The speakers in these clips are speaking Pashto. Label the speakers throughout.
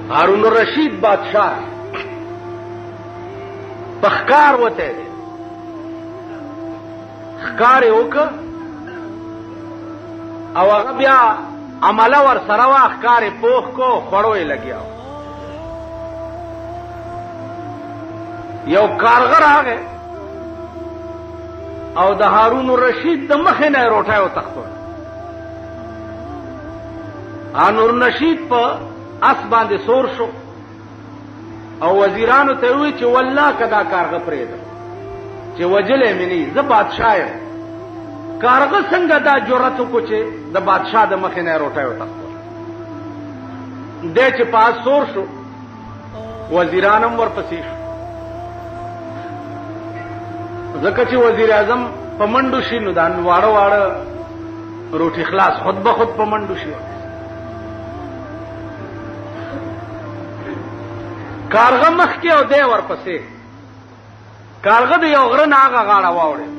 Speaker 1: هارون الرشید بادشاہ پخکار وته دی خکار وکړه او هغه بیا عمله ور سره وا خکار پوخ کو خړو یې لګیا یو کارغر راغی او د هارون الرشید د مخې نه روټه وتښتول. هارون الرشید په اس باندې سور شو او وزیرانو ته وی چې والله کدا کارغه پرېږدم چې وجلې مې نه زه بادشاه یم. کارغه څنګه دا جرأت وکړو چې د بادشاه د مخې نه روټه وتښتول. دی چې پاس سور شو وزیران هم ورپسې شو ځکه چې وزیر اعظم په منډو شي نو دا واړه واړه روټي خلاص خود به خود په منډو شي. کارغه مخکې او دی ورپسې. کارغه د یو غره نه هغه غاړه واوړې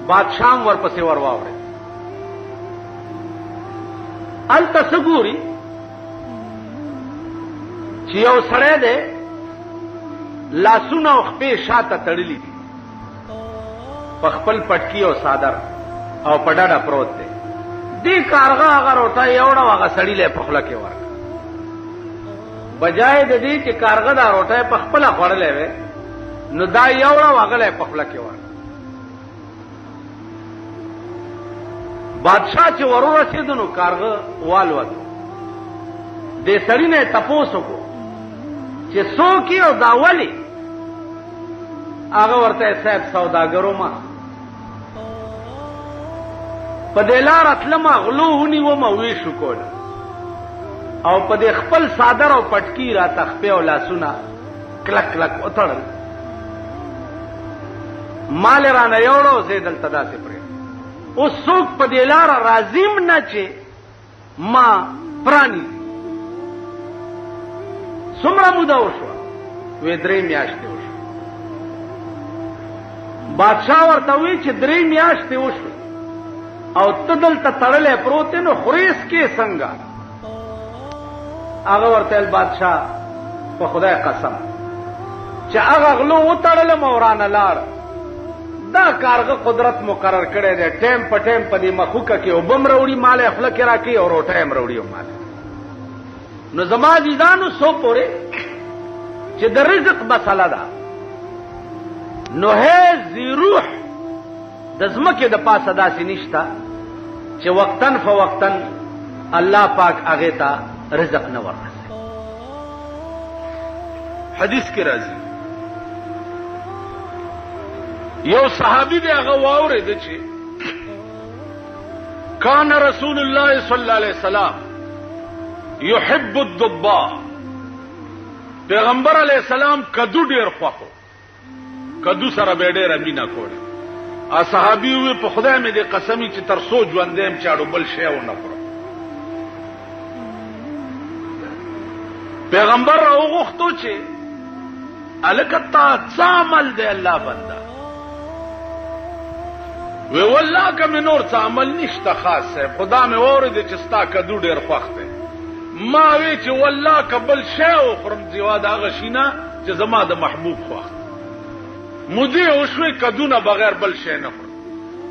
Speaker 1: بادشاه هم ورپسې ور واوړې. هلته څه ګوري چې یو سړی دی لاسونه او خپې شاته تړلي دي په خپل پټکي او صادر او په ډډه پروت دی. دې کارغه هغه روټه یوړه او هغه سړي له په خوله کې ورکړه. بجای د دې چې کارغه دا روټه په خپله خوړلې وې نو دا یوړه او هغه له په خوله کې ورکړه. بادشاه چې ور ورسېد نو کارغه والوت. دې سړي نه تپوس وکړو چې څوک یې او دا ولې؟ هغه ورته صاحب سوداګرو ما په دې لاره تلمه غلو ونیومه ویشو کول او په دې خپل صادر او پټکي راته خپې او لاسونه کلک کلک وتړل. مال رانه یوړو زه دلته داسې پرې اوس څوک په دې لاره راځیم نه چې ما پرانی. څومره موده وشوه؟ وې 3 میاشتې وشوه. بادشاه ورته وی چې 3 میاشتې وشوه او ته دلته تړلی پروت یې نو خورېس کې څنګه؟ هغه ورته ویل بادشاه په خدای قسم چې هغه غلو وتړلم او رانه لاړ. دا کارغه قدرت مقرر کړی دی ټیم په ټیم په دې مخوکه کې اوبه م راوړي مال یې خوله کې راکوي او روټۍ م راوړي او مال. نو زما عزیزانو سو پورې چې د رزق مسله ده نو هیڅ روح د ځمکې د پاسه داسې نشته چې وقتاً فوقتاً الله پاک هغې ته رزق نه وررسوي. حدیث کې راځي یو صحابي دی هغه واورېده چې کان رسول الله صلی الله علیه وسلم یحب الضباء. پیغمبر علیہ السلام کدو ډیر خوښو کدو سره به ډیره مینه کوله. صحابي وی په خدای مې دې قسمی چې تر څو ژوندیم چاړو بل شی ونه خورم. پیغمبر راوغوښتو چې الکه تا څه عمل دی الله بنده؟ وی والله که مې نور څه عمل نشته خاص صاحب خدا مې واورېدې چې ستا کدو ډیر خوښ دی. ما وی چې والله کبل شی وخورم سوا د هغه شي نه چې زما د محبوب خوښ. مودې وشوې کدونه بغیر بل شی نه خورم.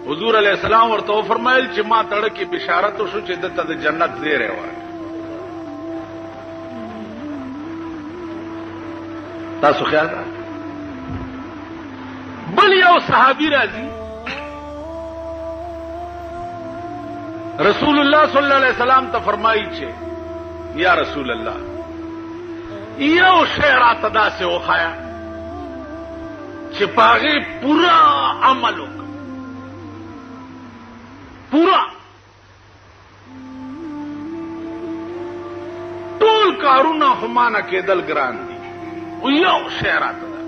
Speaker 1: حضور علیه السلام ورته وفرمایل چې ما تړه کې بشارت وشو چې دته د جنت زیری ورکړي. تاسو خیال را بل یو صحابي راځي رسول الله صلی الله علیه وسلم ته فرمایي چې یا رسول الله یو شی راته داسې وښایه چې په هغې پوره عمل وکړم پوره ټول کارونه خو مانه کېدل ګران دي او یو شی راته ده.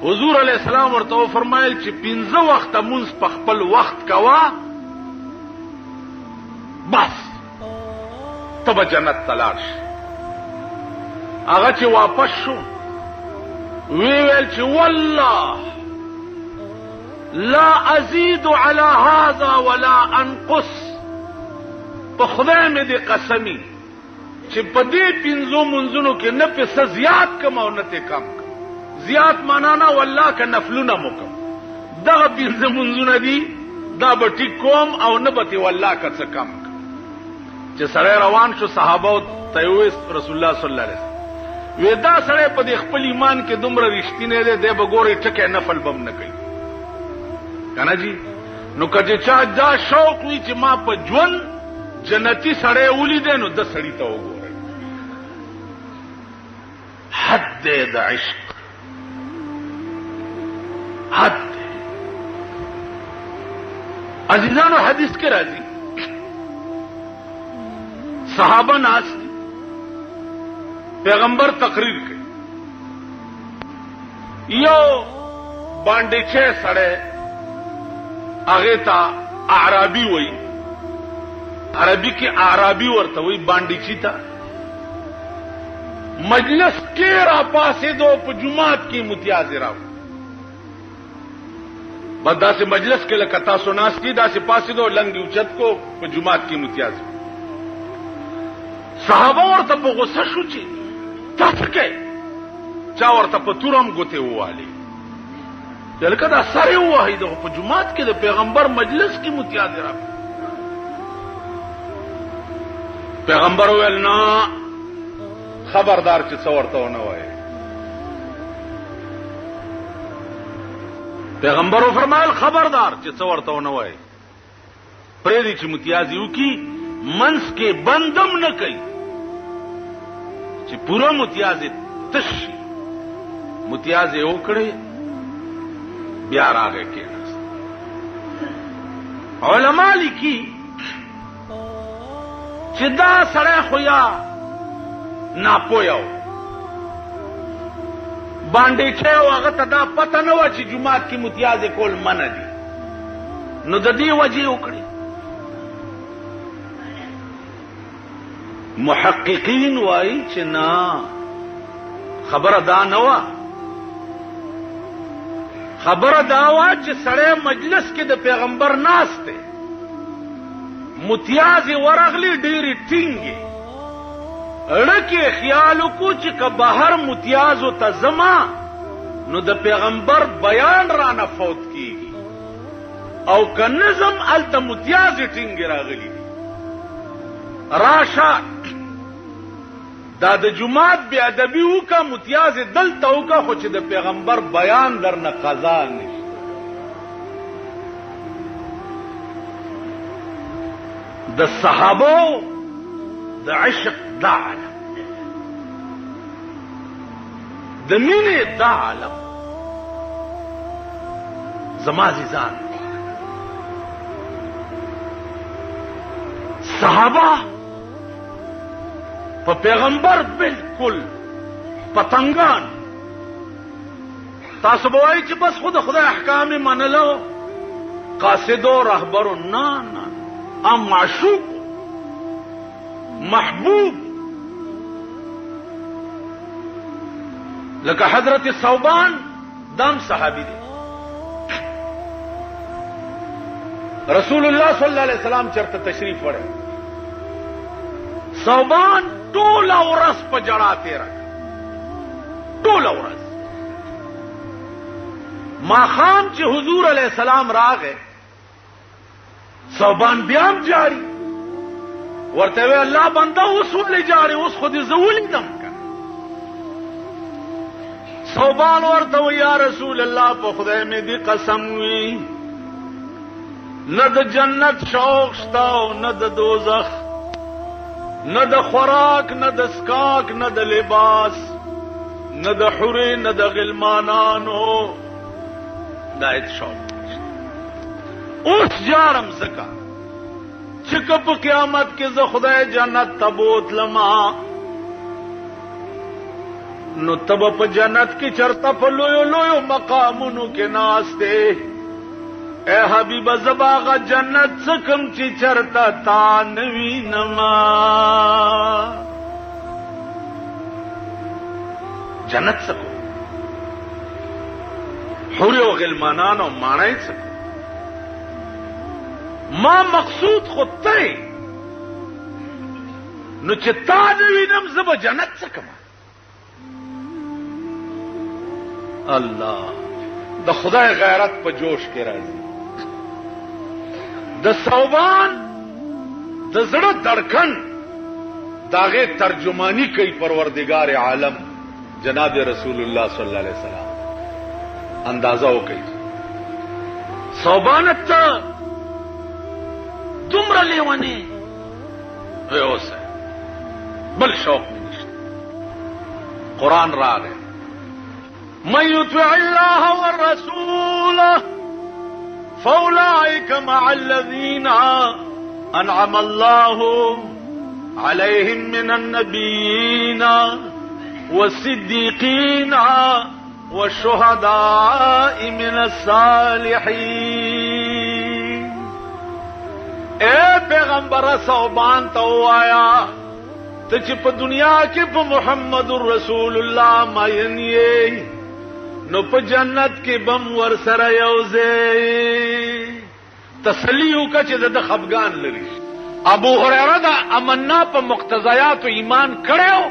Speaker 1: حضور علیه السلام ورته وفرمایل چې 15 وخته مونځ په خپل وخت کوه بس ته به جنت ته لاړ شي. هغه چې واپس شو ویل چې والله لا ازید علی هذا ولا انقص. په خدای مې دې قسمی چې په دې پنځو منځونو کې نه په زیات کم او نه ته کم زیات معنا نه والله که نفلونه مکم دغه پنځه منځونه دي دا به ټیک کوم او نه به تی والله که څه کم چې سړی روان شو صحابه ته وویل رسول الله صلی الله علیه وسلم وی دا سړی په دې خپل ایمان کې دومره رښتینی دی دی به ګورې ټکی نفل بم نه کوي که نه جي نو که چې چا دا شوق وي چې ما په ژوند جنتي سړی ولیدی نو د سړي ته وګورئ حد دی د عشق حد دی عزیزانو حدیث کې راځي صحابه ناست دي پیغمبر تقریر کوي یو باندې سړی هغه ته اعرابي وایي عربی کې اعرابي ورته وایي باندې ته مجلس کې را پاسېدو په جماعت کې امتیاز راو بس داسې مجلس کې لکه تاسو ناست دي داسې پاسېدو لنګ اوچت کو په جماعت کې امتیاز صحابه ورته په غصه شو چې تاسو کې چا ورته په تورم ګوتې ووالي لکه دا سره ووهي دغه په جماعت کې د پیغمبر مجلس کې امتیاز راو پیغمبر ویل نه خبردار چې څه ورته ونه وایي پیغمبر فرمایل خبردار چې څه ورته ونه وایي پرېږدي چې متیازي وکړي منځ کې بندم نه کوي چې پوره متیازې تش شي متیازې وکړې بیا راغی کېناست علما لیکي چې دا سړی خو یا ناپوهه و باندې چې هغه ته دا پته نه وه چې جومات کې متیازې کول منع دي نو د دې وجې وکړي محققین وایي چې نه خبره دا نه وه خبره دا وه چې سړی مجلس کې د پیغمبر ناست دی متیازې ورغلي ډېرې ټینګې اړکې خیال وکړو چې که بهر متیازو ته ځما نو د پیغمبر بیان رانه فوت کیږي او که نه ځم هلته متیازې ټینګې راغلي دي راشه دا د جومات بې ادبي وکړه متیازې دلته وکړه خو چې د پیغمبر بیان درنه قضا نشي د صحابو د عشق دا عالم د مینې دا عالم زما عزیزان صحابه په پیغمبر بالکل پتنګان تاسو به وایئ چې بس خو د خدای احکام یې منلو قاصد و رهبر نه نه ام معشوق محبوب لکه حضرت ثوبان دام صحابي دی رسول الله صلی الله علیه وسلم چرته تشریف وړي ثوبان ټوله ورځ په جړا تېره ټوله ورځ ماښام چې حضور علیه السلام راغی ثوبان بیا هم جاري ورته وی الله بنده اوس ولې جاري اوس خو دې زه ولیدم که ثوبان ورته وی یا رسول الله په خدای مې دې قسم وي نه د جنت شوق شته او نه د دوزخ نه د خوراک نه د سکاک نه د لباس نه د حورې نه د غلمانانو دا هیڅ شوق اوس جارم زکا چې که په قیامت کې زه خدای جنت ته بوتلما نو ته به په جنت کې چرته په لویو لویو مقامونو کې ناست دی اے حبیبه زه به هغه جنت څکم چې چرته تا نه وینما جنت څکو حورې او غلمانان او ماڼۍ څکو ما مقصود خود ته نو چې تا نه وینم زه به جنت څه کما. الله د خدای غیرت په جوش کې راځي. د ثوبان د زړه دړکن داغه ترجمانی کوي پروردگار عالم جناب رسول الله صلی الله علیه وسلم. اندازه وکړي ثوبان ته دومره لیونی اوسه بل شوق نشته. قرآن راغی من يطع الله والرسول فأولئك مع الذين أنعم الله عليهم من النبيين والصديقين والشهداء من الصالحين. اے پیغمبر ثوبان تو آیا ته چې په دنیا کې په محمد رسول الله ماین یې نو په جنت کې بم ور سره یوځې تسلی وکړه چې د خفګان لري. ابو هريره دا امنا په مقتضیات ایمان کړو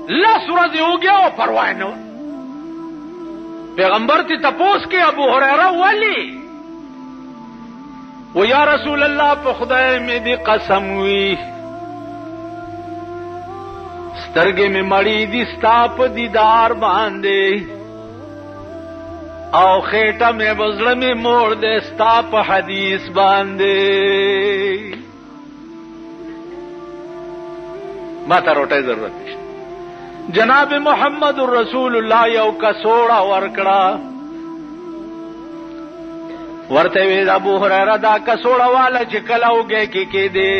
Speaker 1: لاس ورځې وګیا او پروا نه. پیغمبر ته تپوس کې ابو هريره ولی و یا رسول الله په خدای مې دې قسم وی سترګې مې مړې دي ستا په دیدار باندې او خېټه مې بزړه مې موړ دې ستا په حدیث باندې. ما ته روټۍ ضرورت نشته. جناب محمد رسول الله یو کڅوړه ورکړه ورته وی ابو هريره دا کڅوړه والا چې کله وګه کې دې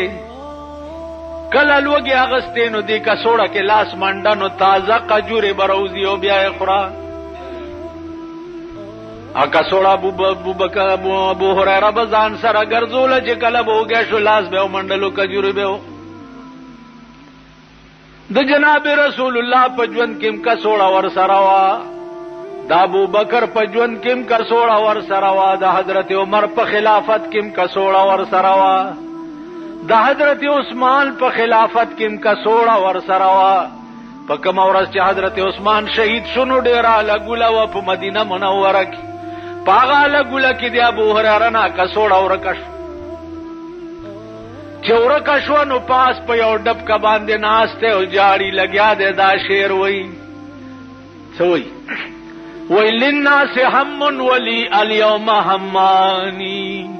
Speaker 1: کله لوګي اغستې نو دې کڅوړه کې لاس منډه نو تازه قجوري بروزي او بیا یې خورا. ا کڅوړه ابو هريره بزان سره ګرځول چې کله وګه شو لاس به منډلو قجوري به. د جناب رسول الله په ژوند کې کڅوړه ور سره وا د ابو بکر په ژوند کې کڅوړه ور سره وا د حضرت عمر په خلافت کې کڅوړه ور سره وا د حضرت عثمان په خلافت کې کڅوړه ور سره وا. په کوم ورځ چې حضرت عثمان شهید شونو ډیره لګوله و په مدینه منوره کې پاغه لګوله کې د ابو هريره نه کڅوړه ورکش چورکا شو نو پاس په یو ډب کا باندې ناشته او جاړي لګیا دے دا شعر وای سوئی وای للناس هم ولي اليوم هماني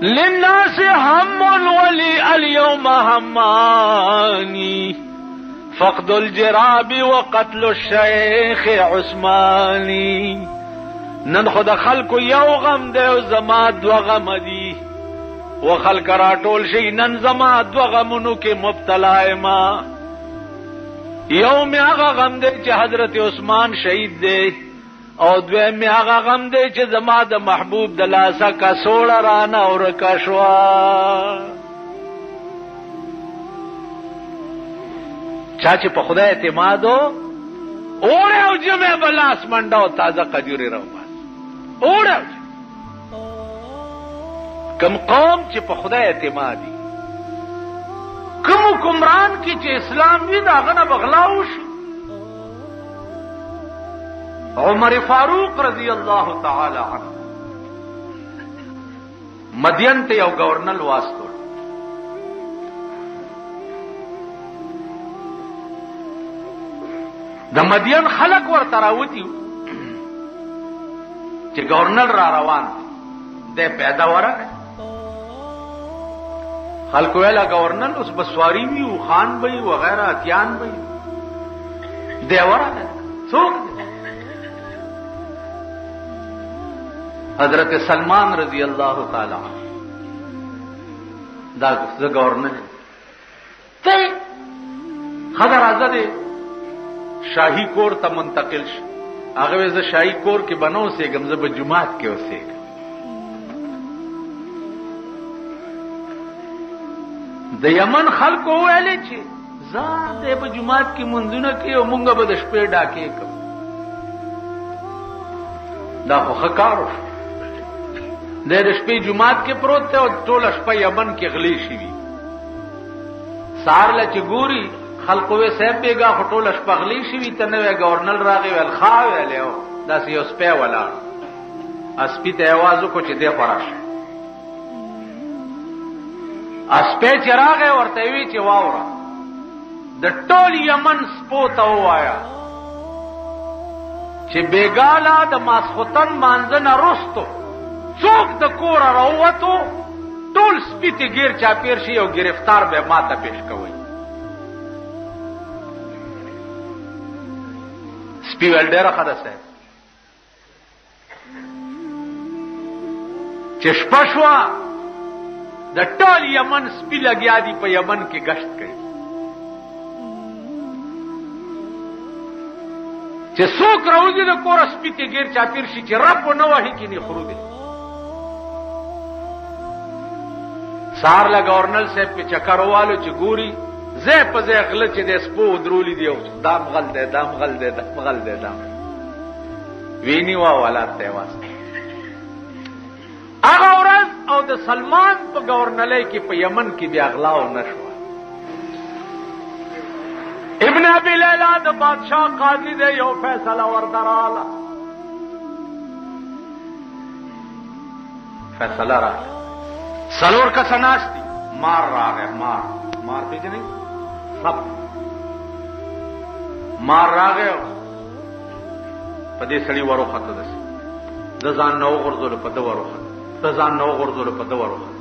Speaker 1: للناس هم ولي اليوم هماني فقد الجراب وقتل الشيخ عثماني. نن خود خلق یو غم دے او زما دو غم دی و خلق را ټول شي نن زما دو غمونو کې مبتلا ما. یو می هغه غم دی چې حضرت عثمان شهید دی او دوی می هغه غم دی چې زما د محبوب د لاسه کڅوړه رانه ورکه شوه. چا چې په خدای اعتماد اوړه او جمع بلاس منډه او تازه قجوري راوباس اوړه کم قوم چې په خدای اعتمادي کوم کمران کی چې اسلام وی دا غنه بغلاو شي. عمر فاروق رضی الله تعالی عنہ مدین ته یو گورنر واسطو د مدین خلق ورته راوتی چې گورنر را روان دی پیدا ورک خلق ویلا گورنر اس بسواری بھی و خان بھی وغیرہ اتیان بھی دیورا ہے سوک دے. حضرت سلمان رضی اللہ تعالی عنہ دا گورنر تے خضر آزاد شاہی کور تا منتقل شو هغه ز شاہی کور کې بنو سه گمزه په جمعات کې اوسه د یمن خلکو ویلې چې ځان دې په جمعات کې منځونه کې او مونږ به د شپې ډاکې کوم. دا خو خکارو د شپې جمعات کې پروت ته او ټول شپه یمن کې غلی شي. سار له چې ګوري خلقو وې صاحب بیګا خټول شپغلی شي ته نو گورنر راغی ول خاوې له داس یو سپه ولا اسپی ته आवाज وکړ چې دې خراشه اسپه چراغه ورته وی چې واوره د ټول یمن سپو ته وایا چې بیګالا د ماسختن مانځنه رستو څوک د کور راووتو ټول سپیته غیر چا پیر شي او گرفتار به ماته پیش کوي سپی ول ډیره خداسه چې شپشوا د ټول یمن سپی لګیا دي په یمن کې گشت کوي چې څوک راوځي د کور سپیته غیر چا پیر شي چې رب نه وਹੀ کې نه خرو دي سار لا گورنر صاحب په چکروالو چې ګوري زه په زه غل چې د سپو درولې دی او دام غل دی دام غل دی دام غل دی دام ویني وا ولات ته واسطه هغه ورځ او د سلمان په گورنرۍ کې په یمن کې بیا غلا او نشو ابن ابي ليلى د بادشاہ قاضي دی یو فیصله وردراله فیصله را سلور کا سناستی مار راغه مار پیژنې سب مار راغه په دې سړي وروخته ده د ځان نو غرزول په دو وروخته د ځان نو غرزول په دو وروخته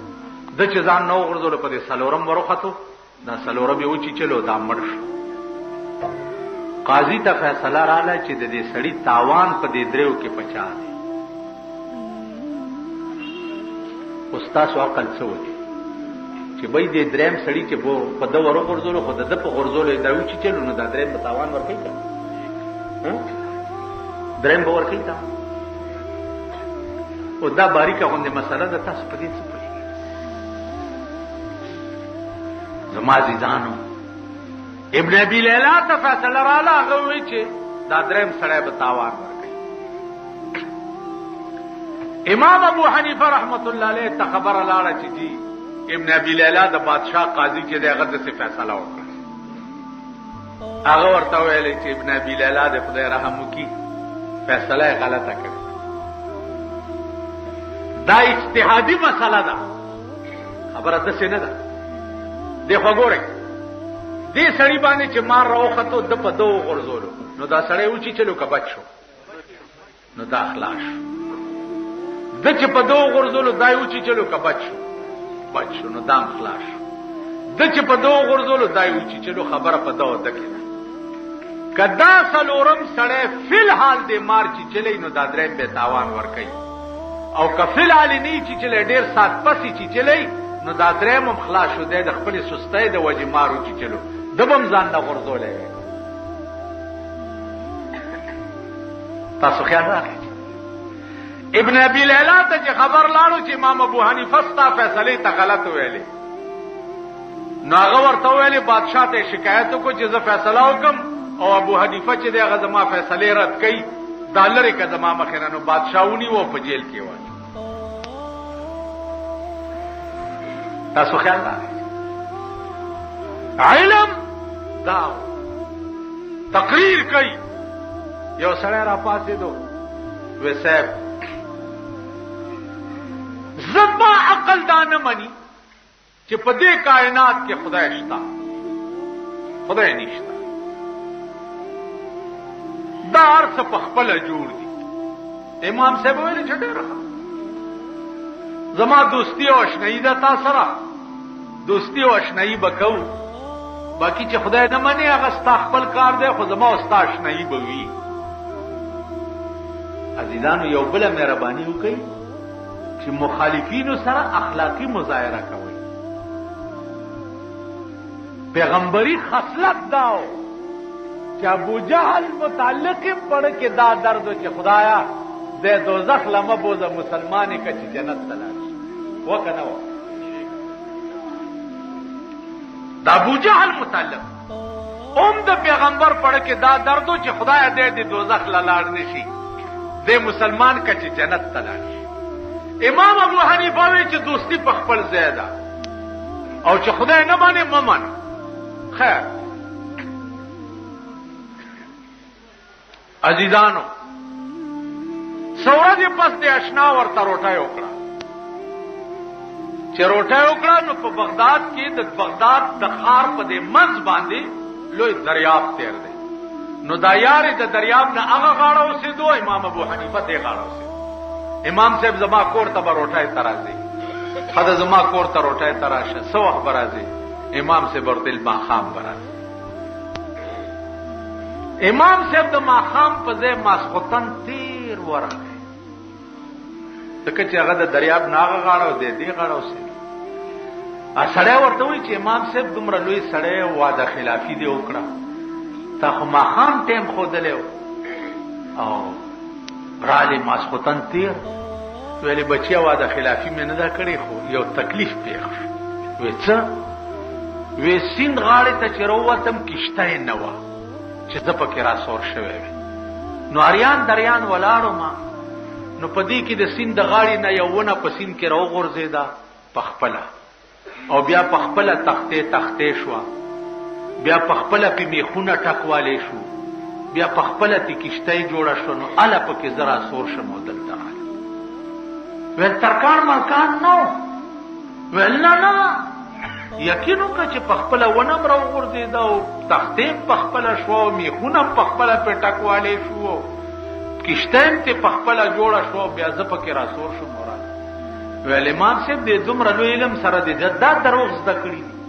Speaker 1: د چې ځان نو غرزول په دې سلورم وروخته دا سلورم یو چې چلو دا مرش قاضي ته فیصله رااله چې د دې سړي تاوان په دې دریو کې پچا دی استاد عقل څه وایي چې بای دې دریم سړی چې په دو ورو غرزولو خو د په غرزولو دا و چې چلو نو دا دریم په تاوان ورکړي تا دریم به ورکړي تا او دا باریکه غونډه مسله ده تاسو په دې څه پوهیږئ زما عزیزانو ابن ابي ليلى ته فیصله رااله هغه وایي چې دا دریم سړی په تاوان ورکړي امام ابو حنیفه رحمت الله علیه ته خبر لاړه چې جی ابن ابي ليلى د بادشاہ قاضي چې دغه د څه فیصله وکړه هغه ورته ویل چې ابن ابي ليلى د خدای رحم وکي فیصله غلطه کړه دا اجتهادي مسله ده خبره ده څه نه ده دغه ګوره دې سړی باندې چې مار راوخته د په دوه غرزولو نو دا سړی و چې چلو کبد شو نو دا اخلاص د چې په دوه غرزولو دای و چې چلو کبد شو بچو نو دام خلاص د چې په دوه غرزولو دای و چې چلو خبره په دوه دکې کدا سلورم سړی فل حال دې مار چې چلی نو دا درې به تاوان ور کوي او کفل علی نه چې چلی ډیر سات پسې چې چلی نو دا درې مم خلاص شو د خپل سستۍ د وجه مارو چې چلو دبم ځان نه غرزولې تاسو خیال راکړئ ابن ابي ليلى ته چې خبر لاړو چې امام ابو حنیفه ستا فیصله ته غلط ویلې نو هغه ورته ویلې بادشاہ ته شکایت وکړو چې زه فیصله وکم او ابو حنیفه چې دغه زما فیصله رد کړي دالر کې زما مخینه نو بادشاہونی و په جیل کې وای تاسو خیال راغی علم دا تقریر کوي یو سړی را پاسې دو وساب زما عقل دا نه مني چې په دې کائنات کې خدای شته خدای نشته دا ارث په خپل جوړ دي امام صاحب ویل چې ډېر زما دوستی او آشنایی ده تاسو سره دوستی او آشنایی وکاو باقی چې خدای نه مني هغه ستا خپل کار دی خو زما او ستا آشنایی به وي عزیزانو یو بل مهرباني وکړئ چې مخالفینو سره اخلاقی مظاهره کوي پیغمبري خصلت داو چې ابو جهل متعلق پڑھ کې دا درد چې خدایا د دوزخ لمه بوزه مسلمانې کچې جنت تلاش وکنه و دا ابو جهل متعلق د پیغمبر پڑھ کې دا درد چې خدایا د دوزخ لاړ نشي د مسلمان کچې جنت تلاش امام ابو حنیفه وی چې دوستی په خپل ځای ده او چې خدای نه باندې ممن خیر عزیزانو سورج پس د اشنا ورته روټه وکړه چې روټه وکړه نو په بغداد کې د بغداد د ښار په دې منځ باندې لوی دریاب تیر دی نو دا یارې د دریاب نه هغه غاړه اوسېدو امام ابو حنیفه دې غاړه اوسېدو امام صاحب زما کور ته به روټه ته راځي خدا زما کور ته روټه ته راشه څه وخت به راځي امام صاحب ورته ماښام به راځي امام صاحب د ماښام په ځای ماسخوتن تیر ورغی ځکه چې هغه د دریاب نه هغه غاړه او دې غاړه اوسېدو سړی ورته وایي چې امام صاحب دومره لوی سړی واده خلافي دې وکړه تا خو ماښام ټیم ښودلی او رالی ماسخوتن تیر ویلې بچیا واده خلافي مې نه ده کړې خو یو تکلیف پېښ شو وی څه وی سیند غاړې ته چې راووتم کشته یې نه وه چې زه پکې راسور شوی وی نو اریان دریان ولاړو ما نو په دې کې د سیند د غاړې نه یو ونه په سیند کې راوغورځېده پخپله او بیا پخپله تختې شوه بیا پخپله پې میخونه ټکوالی شو بیا پخپله تی کشتۍ جوړه شو نو اله پکې زه راسور شم او دلته راغلم ویل ترکان مرکان نو ویل نه یقین وکړه چې پخپله ونه م راوغورځېده او تختې پخپله شوه او میخونه پخپله پې ټکوالی شو کشتۍ م تې پخپله جوړه شوه بیا زه پکې راسور شم او راغلم ویل امام صاحب دې دومره لوی علم سره دې دا دروغ زده کړي دي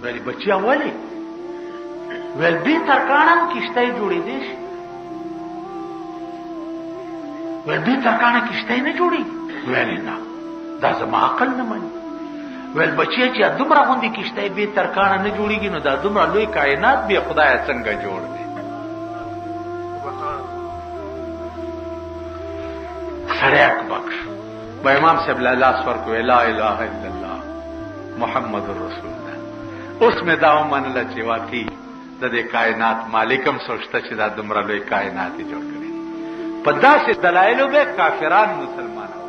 Speaker 1: ویل بچیا ولې ویل بې ترکاڼه هم کشتۍ جوړېدی شي ویل بې ترکاڼه کشتۍ نه جوړېږي ویل نه دا زما عقل نه مني ویل بچیا چې دومره غوندې کشتۍ بې ترکاڼه نه جوړېږي نو دا دومره لوی کائنات بې خدایه څنګه جوړ دی سړی اکبک شو با امام صاحب له لاس ورکوی لا اله الا الله محمد رسول الله اوس مې دا ومنله چې واقعي د دې کائنات مالک هم سوچته چې دا دومره لوی کائنات یې جوړ کړی په داسې دلایلو به کافران مسلمانان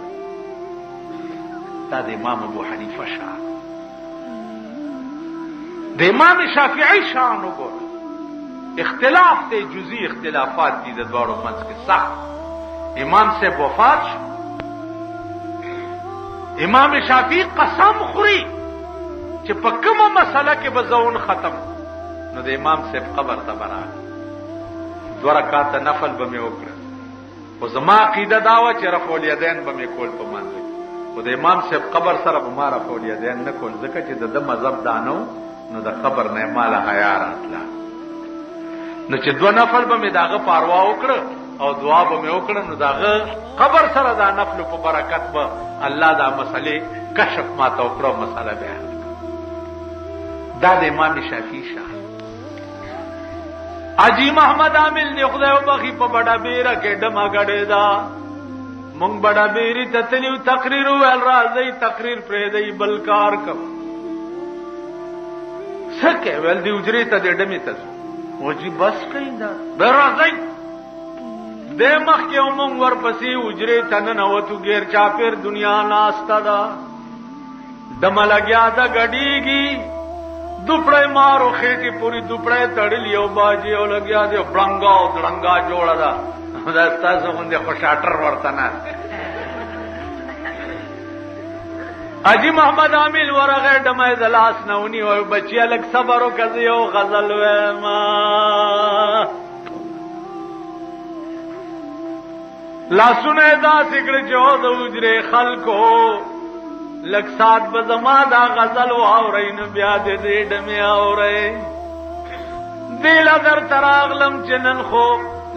Speaker 1: دا د امام ابو حنیفه شان د امام شافعي شان وګوره اختلاف دی جزئی اختلافات دي د دواړو منځ کې سخت امام صاحب وفات شو امام شافعي قسم خوري چې په کومه مسله کې به زون ختم نو د امام صاحب قبر ته به راغی 2 رکعاته نفل به مې وکړه خو زما عقیده دا وه چې رفع الیدین به مې کول په مانځه کې خو د امام صاحب قبر سره به ما رفع الیدین نه کول ځکه چې د ده مذهب دا نه نو د قبر نه یې ماله حیا راتله نو چې 2 نفل به مې د هغه پاروا وکړه او دعا به مې وکړه نو د هغه قبر سره دا نفلو په برکت به الله دا مسلې کشف ما ته وکړه او مسله به حل دا د امام شافعي شان اجي محمد عامل دی خدای وبخي په بڑا بیره کې ډمه غړې دا مونږ بڑا بیري ته تلو تقریر ویل راځي تقریر پرې دی بل کار کوم سکه ول دی اجرې ته دې ډمې ته وږي بس کیندا به راځي د مخ کې مونږ ورپسې اجرې ته نه وته غیر چاپیر دنیا ناستا دا دمه لګیا دا غډيږي دوپړې مارو خېټي پوری دوپړې تړلې او باجی او لګیا دې بلنګا او دړنګا جوړه دا دا تاسو باندې خوشاټر ورته نه اجي محمد عامل ورغه دمه دلاس نونی او بچیا لک صبر وکړي او غزل وما لا سونه دا سګړ جو د وجره خلکو لک سات بزما دا غزل واورین بیا دې ډمه اورې دل اگر تراغلم چنن خو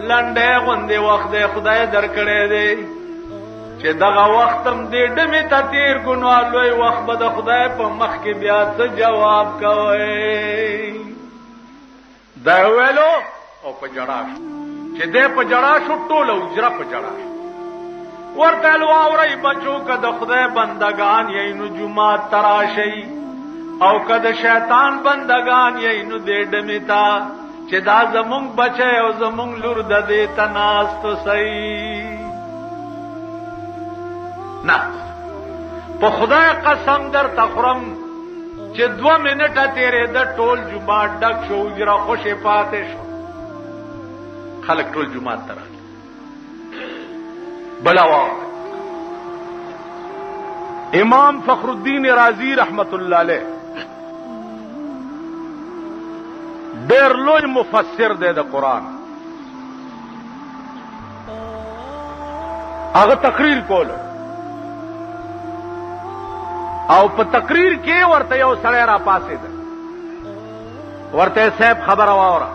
Speaker 1: لنډه غوندې وخت خدای درکړې دی چې دغه وختم دې ډمه ته تیر ګنو لوی وخت به د خدای په مخ کې بیا څه جواب کوي دا ویلو او په جړا چې دې په جړا شو ټوله اجره په جړا ورته واوري بچو کده خدای بندگان یې نو جمعه تراشي او کده شیطان بندگان یې نو دې ډمیتا چې دا زمونږ بچي او زمونږ لور د دې تناست صحیح نه په خدای قسم در تخرم چې 2 منټه تیرې د ټول جمعات ډک شو جرا خوشې پاتې شو خلک ټول جمعات ته راغلي بلا واه امام فخر الدین رازی رحمت الله علیه ډېر لوی مفسر دی د قرآن هغه تقریر کولو او په تقریر کې ورته یو سړی را پاسېد ورته صاحب خبره واوره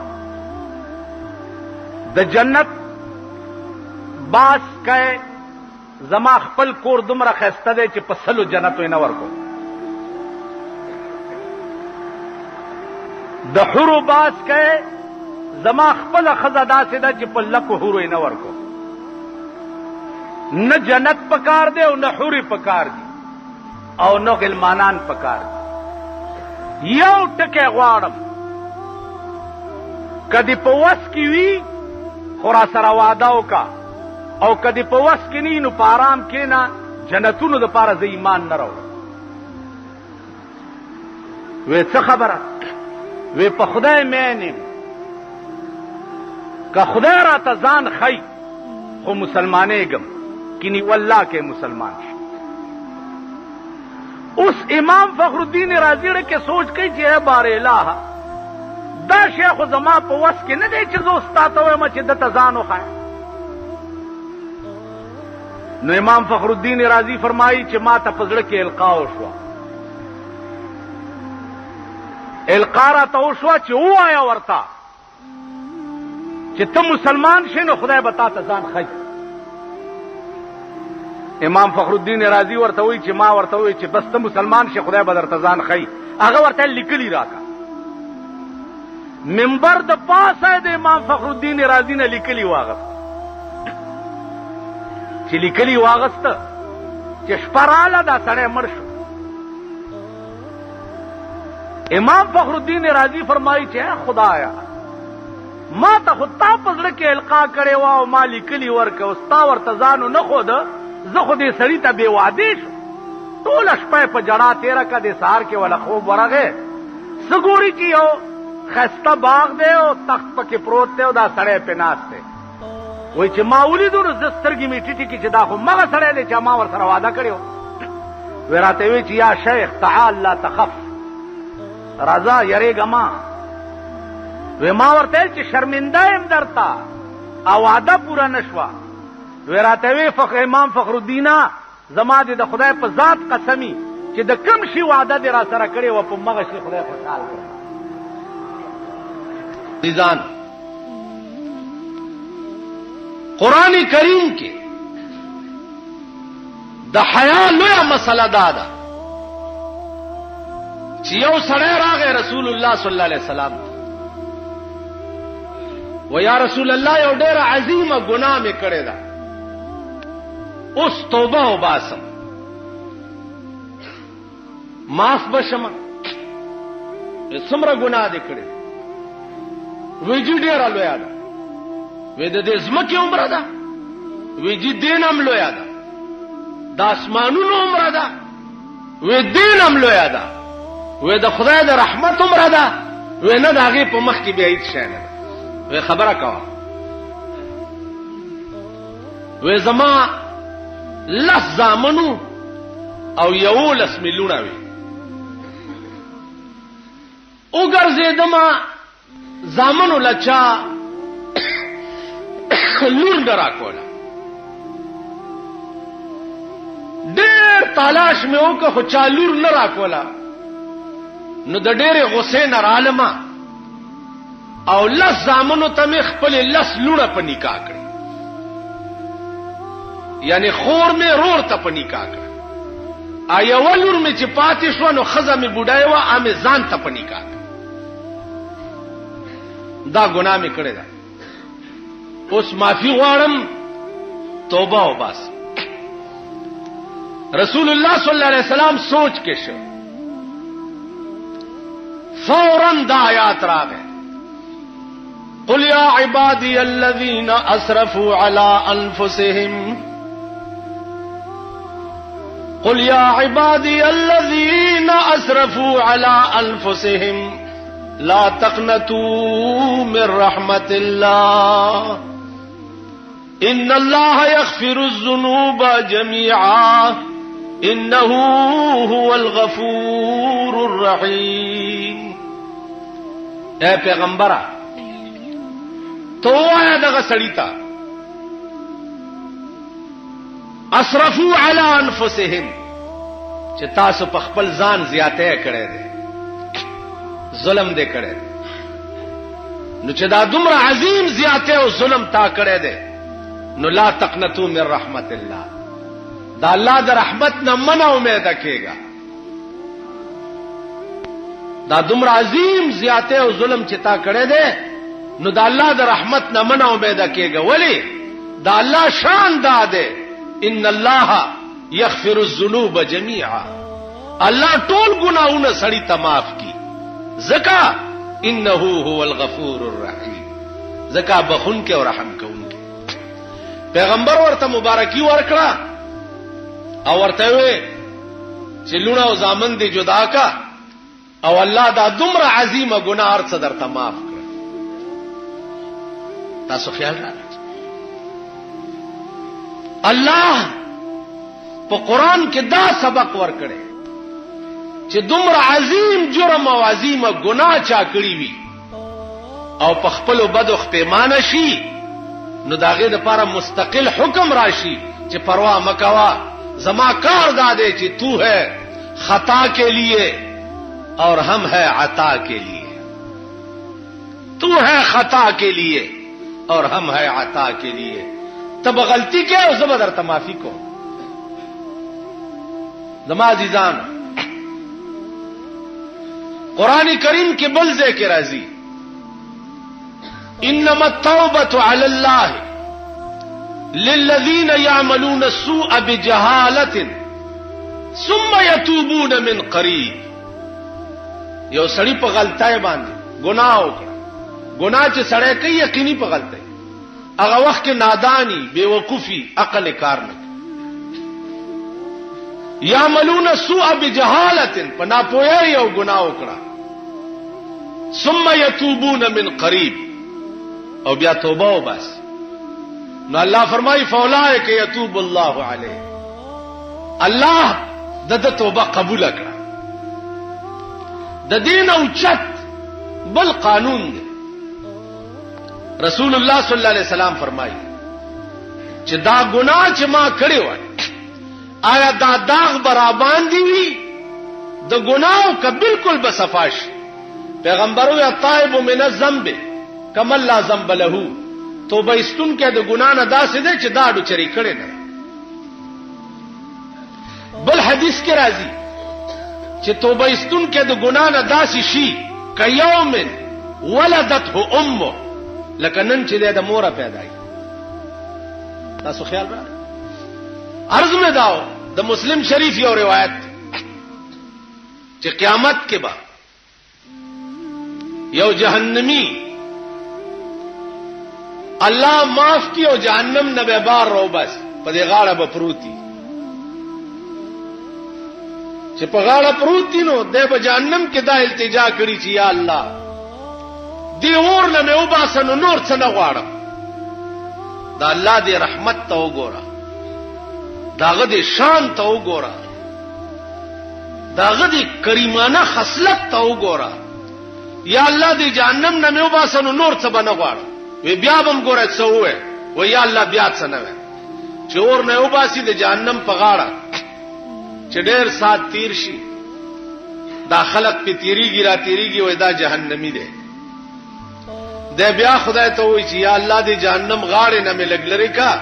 Speaker 1: د جنت باس کئ زما خپل کور دومره خسته دی چې په سلو جنتو نه ورکو د حورو باس کئ زما خپل خزه داسې ده چې په لکو حورو نه ورکو نه جنت پکار دی او نه حوري پکار دی او نو غلمانان پکار دی یو ټکی غواړم کدی په وس کې وي خورا سره وعده وکا او کدی په وس کې نه نو په آرام کې نه جنتونو د پاره ز ایمان نه راوړم وې څه خبره وې په خدای مینم که خدای را ته ځان خی خو مسلمانېږم کینی والله کې مسلمان شي اس امام فخر الدین رازی کے سوچ کئی چی ہے بار الہ دا شیخ زما په وس کې نه دی چې زه استاد وایم چې د تزان وخایم نو امام فخر الدین رازی فرمایي چې ما ته پزړه کې القا وشو القا را ته وشو چې وایا ورتا چې ته مسلمان شې نو خدای به تا ته ځان خی امام فخر الدین رازی ورته وی چې ما ورته وی چې بس ته مسلمان شې خدای به درته ځان خی هغه ورته لیکلی راکا منبر د پاسه د امام فخر الدین رازی نه لیکلی واغست چې لیکلی واغست چې شپراله دا سړی مړ شو امام فخر الدین رازی فرمایي چې خدایا ما ته خو تا په زړه کې القا کړې وه او ما لیکلی ورکه او ستا ورته ځانو نه ښوده زه خو دې سړي ته بې وعدې شو ټوله شپه یې په جړا تېره کړه د سهار کې وله خوب ورغې څه ګوري چې یو ښایسته باغ دی او تخت پکې پروت دی او دا سړی پې ناست دی وایي چې ما ولیدو نو زه سترګې مې ټیټې کړي چې دا خو مغه سړی دی چې ما ورسره واده کړی و وی راته وی چې یا شیخ تعال لا تخف راځه یریږه ما وی ما ورته ویل چې شرمنده یم درته او واده پوره نه شوه وی راته وی امام فخر الدین زما دې د خدای په ذات قسمی چې د کم شي وعده دې را سره کړې وه په مغه شي خدای خوشحال کړه نظام قرآن کریم کې د حیا لویه مسله دا ده چې یو سړی راغی رسول الله صلی الله علیه وسلم و یا رسول الله یو ډېره عظیمه ګناه مې کړې ده اوس توبه وباسم معاف بشم څومره ګناه دې کړې وی جی ډېره لویه ده وی د دې ځمکې عمره ده وی جی دین هم لویه ده د اسمانونو عمره ده وی دین هم لویه ده وی د خدای د رحمت عمره ده وی نه د هغې په مخ کې بیا هېڅ شی نه ده وی خبره کوه وی زما 10 زامنو او 11 مې لوڼه وي وګرځېدمه زامنو له چا لور نه راکوله ډېر تلاش مې وکړه خو چا لور نه راکوله نو د ډېرې غصې نه رالمه او 10 زامنو ته مې خپلې 10 لوڼه په نکاح کړې یعنی خور مې رور ته په نکاح کړه یوه لور مې چې پاتې شوه نو ښځه مې بوډۍ وه مې ځان ته په نکاح کړه دا ګناه مې کړې ده اوس معافي غواړم توبه وباسم رسول الله صلی الله علیه وسلم سوچ کې شو فوراً دا آیات راغی قل یا عبادی الذین اسرفوا علی انفسهم قل يا عبادي الذين اسرفوا على انفسهم لا تقنطوا من رحمة الله ان الله يغفر الذنوب جميعا انه هو الغفور الرحیم. اے پیغمبرہ تو آیا دغه سړی ته اسرفوا علی انفسهم چې تاسو په خپل ځان زیاته کړی دی، ظلم دې کړی دی، نو چې دا دومره عظیم زیاته او ظلم تا کړی دی نو لا تقنطوا من رحمت الله، دا الله د رحمت نه منه امید کېږه. دا دومره عظیم زیاته او ظلم چې تا کړی دی نو دا الله د رحمت نه منه امید کېږه. ولی دا الله شان دا دی ان الله یغفر الذنوب جميعا، الله ټول ګناہوں سړی ته معاف کی، زکا انه هو الغفور الرحیم، زکا بخون کې او رحم کوونکی. پیغمبر ورته مبارکی ورکړه او ورته وی چې لونه او زامن دې جدا کا او الله دا دومره عظیمه ګناه هر څه درته معاف کړ. تاسو خیال راځي الله په قران کې دا سبق ورکړي چې دومره عظیم جرم او عظیمه ګناه چا کړی وي او په خپل بدو پیمانه شي نو داغه د لپاره مستقل حکم راشي چې پروا مکوا، زما کار دادے چې تو ہے خطا کے لیے اور ہم ہے عطا کے لیے، تو ہے خطا کے لیے اور ہم ہے عطا کے لیے. تب غلطی کیا او زبر در معافی کو. زما عزیزان قرآن کریم کے بلزے کے راضی انما التوبة على الله للذين يعملون السوء بجهالة ثم يتوبون من قريب. یو سړی په غلطای باندې ګناه وکړه، ګناه چې سړی کوي یقیني په غلطای، هغه وخت کې نادانی بیوقوفی عقل کار نه. یعملون السوء بجهالة پنا پوهه یو ګناه وکړه ثم يتوبون من قريب او بیا توبه وباس نو الله فرمای فاولائک یتوب الله علیه، الله د توبه قبول کړه. د دین او چت بل قانون دی. رسول الله صلی الله علیه وسلم فرمایي چې دا ګناه چې ما کړی و آیا دا داغ برابر دی وی د ګناو ک بالکل بصفاش. پیغمبرو یا طائب من الذنب کما لا ذنب له، توبه استون کې د ګنا نه داسې ده چې دا ډو چری کړي نه. بل حدیث کې راځي چې توبه استون کې د ګنا نه داسې شي کيوم ولدته امه، لکه نن چې د مور پیدا شي. تاسو خیال را عرض میں داو د مسلم شریف یو روایت چې قیامت کې با یو جهنمی الله معاف کی او جهنم نه به بار رو بس په دې غاړه به پروتي چې په غاړه پروتي نو د جهنم کې دا التجا کړی چې یا الله دی اور نه مې وباسنو نور څه نه غواړم. دا الله دې رحمت ته وګوره، داغه دې شان ته وګوره، داغه دې کریمانه خصلت ته وګوره. یا الله دې جهنم نه مې وباسنو نور څه به نه غواړم. وی بیا بم ګوره څه وې و یا الله بیا څه نه وې چې اور نه وباسي د جهنم په غاړه چې ډېر سات تیر شي دا خلق په تیریږي را تیریږي وای دا جهنمی دی. د بیا خدای ته وای چې یا الله دې جهنم غاړه نه مې لګلري کا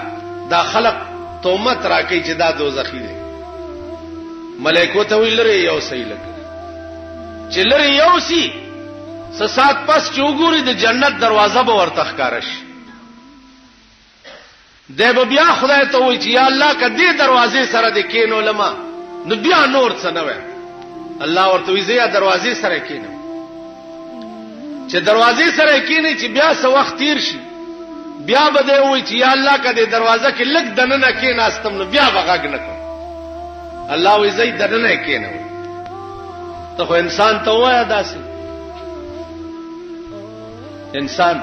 Speaker 1: دا خلق تومت راکې چې دا دوزخی دی. ملائکو ته ویلره یو صحیح لګ چې لري یو سی سات پس چوغوري د جنت دروازه به ورته ښکارش. د بیا خدای ته وای چې یا الله کدی دروازې سره د کینو لما نو بیا نور څه نه وای. الله ورته وی زیا دروازې سره کینو چې دروازې سره کینې چې بیا څه وخت تیر شي بیا به دی وای چې یا الله کدی دروازه کې لګ دننه کیناستم نو بیا بغاګ نه کوم. الله وی زید دنه کینو ته خو انسان ته وایا داسې انسان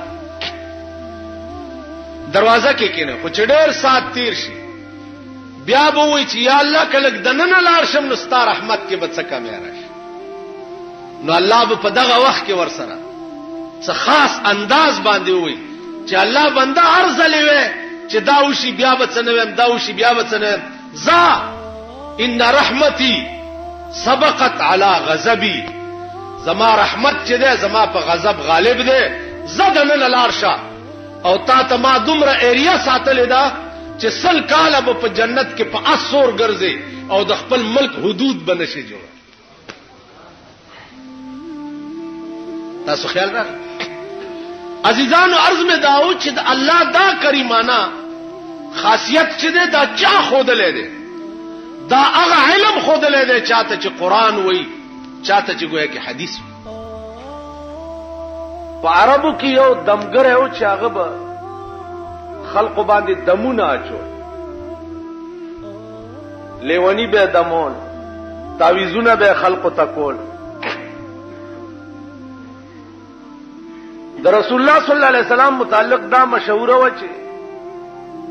Speaker 1: دروازه کې کینو خو چې ډېر سات تیر شي بیا به وای چې یا الله کله دنه لار شم نو ستا رحمت کې به څه کمی راشي نو الله به په دغه وخت کې ورسره څه خاص انداز باندې وای چې الله بنده ارزلې وې چې دا وشي بیا به څه نه ویم دا وشي بیا به څه نه ویم ذا ان رحمتي سبقت على غضبي زما رحمت چې ده زما په غضب غالب ده زدن لارشا او تا ته ما دومره ایریا ساتلې ده چې سل کاله په جنت کې په اسور ګرځي او د خپل ملک حدود بنشي جوړ تاسو خیال راغ عزیزانو عرض میں داو چې د الله دا کریمانه خاصیت چې ده دا چا خودلې ده دا هغه علم خودلې ده چاته چې قران وای چاته چې ګویا کې حدیث په عربو کې یو دمګر یو چې هغه به خلق باندې دمونه اچو لیونی به دمون تعویذونه به خلق تکول د رسول الله صلی الله علیه وسلم متعلق دا مشهور و چې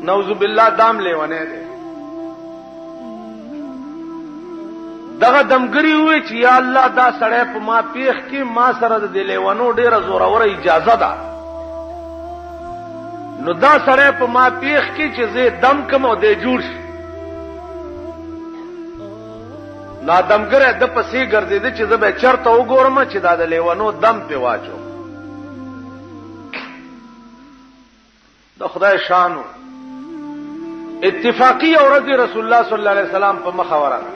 Speaker 1: نعوذ بالله دام لیونه ده دغه دمګری وی چې یا الله دا سړی په ما پیخ کې ما سره د لیوانو ډیره زوره اجازه ده نو دا سړی په ما پیخ کې چې زه دم کوم او د جوړ شي نا دمګره د پسې ګرځیدل چې زه به چرته وګورم چې دا د لیوانو دم په واچو د خدای شانو اتفاقی اورځ رسول الله صلی الله علیه وسلم په مخ ورغه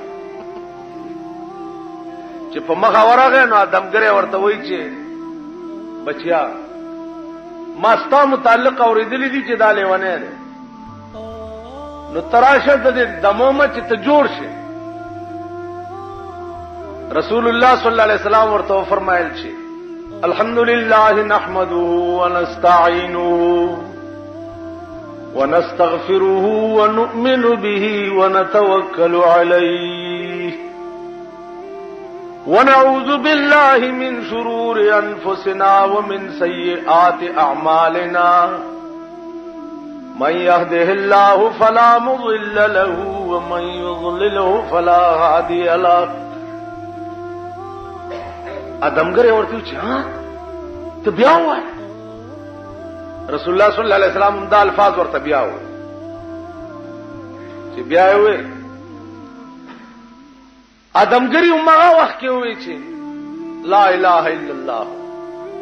Speaker 1: چې په مخ ورغه نو دمګره ورته وای چې بچیا ما ستا متعلق اوریدلې دي چې دا لیوانه ده نو تراشه د دمومه چې ته جوړ شي رسول الله صلی الله علیه وسلم ورته فرمایل چې الحمدلله نحمده ونستعينه ونستغفره ونؤمن به ونتوكل عليه ونعوذ بالله من شرور أنفسنا ومن سيئات أعمالنا من يهده الله فلا مضل له ومن يضلله فلا هادي له ادمګره ورته چې ها ته بیا وای رسول الله صلی الله علیه وسلم دا الفاظ ورته بیا وای چې بیا وای ادمګری عمره وخت کې وای چې لا اله الا الله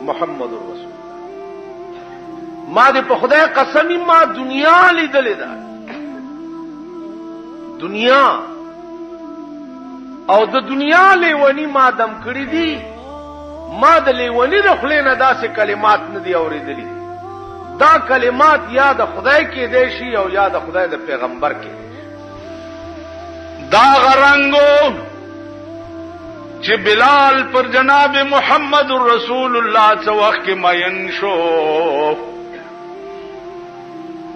Speaker 1: محمد رسول الله ما دې په خدای قسمی ما دنیا لیدلې ده دنیا او د دنیا لیونی ما دم کړی دي ما د لیونی د خلینو داسې کلمات نه دی اوریدلی دا کلمات یا د خدای کې دی شي او یا د خدای د پیغمبر کې دا غرنګو چې بلال پر جناب محمد رسول الله څو وخت کې ماین شو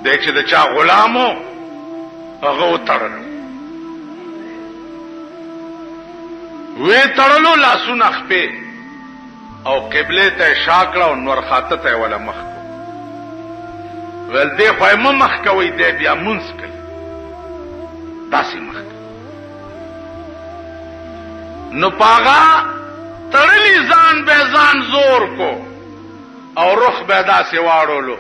Speaker 1: د چې د چا غلامو هغه وتړل وې تړلو لاسونه خپې او قبله ته شاکړه او نور خاطه ته ولا مخ ول دې خو مخ کوي دې بیا مونږ کوي داسې مخ نو پاغا تړلی ځان به ځان زور کو او رخ به داسې واړولو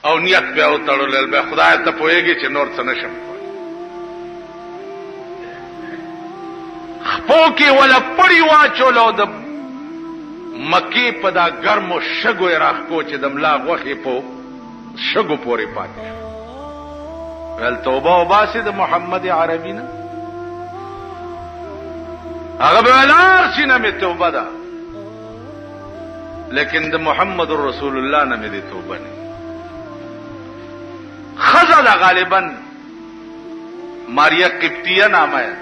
Speaker 1: او نیت به او تړلل به خدای ته پويږي چې نور څه نشم خپو کې ولا پړی واچولو د مکی په دا ګرمو شګو راخ کو چې دملا غوخي په شګو پورې پاتې ول توبه او باسي د محمد عربي نه هغه بلار شنه می توبه ده لیکن د محمد رسول الله نه می دي توبه نه خزل غالبا ماریا قبطیه نامه